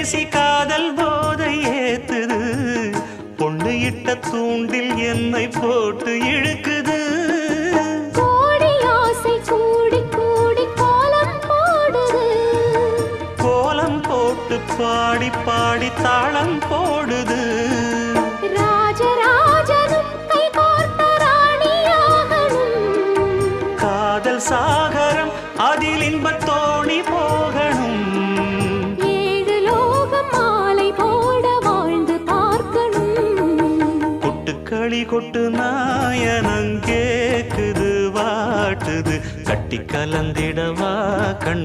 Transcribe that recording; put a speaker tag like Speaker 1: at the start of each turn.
Speaker 1: பேசி காதல் போதை ஏத்துது, பொண்ணு இட்ட தூண்டில் என்னை போட்டு இழுக்குது.
Speaker 2: கோடி ஆசை கூடி கூடி கோலம் போடுது,
Speaker 1: கோலம் போட்டு பாடி பாடி தாளம் போடுது.
Speaker 2: ராஜராஜனும் கை கோர்த்த ராணியாகணும்,
Speaker 1: காதல் சாகரம் அதில் இன்பத் தோணி போகணும்.
Speaker 2: ஏழு லோகம் மாலை போட வாழ்ந்து பார்க்கணும்.
Speaker 1: கொட்டுக்களி கொட்டு நாயனங்கேக்குது வாட்டுது, கட்டி கலந்திடவா கண்ணி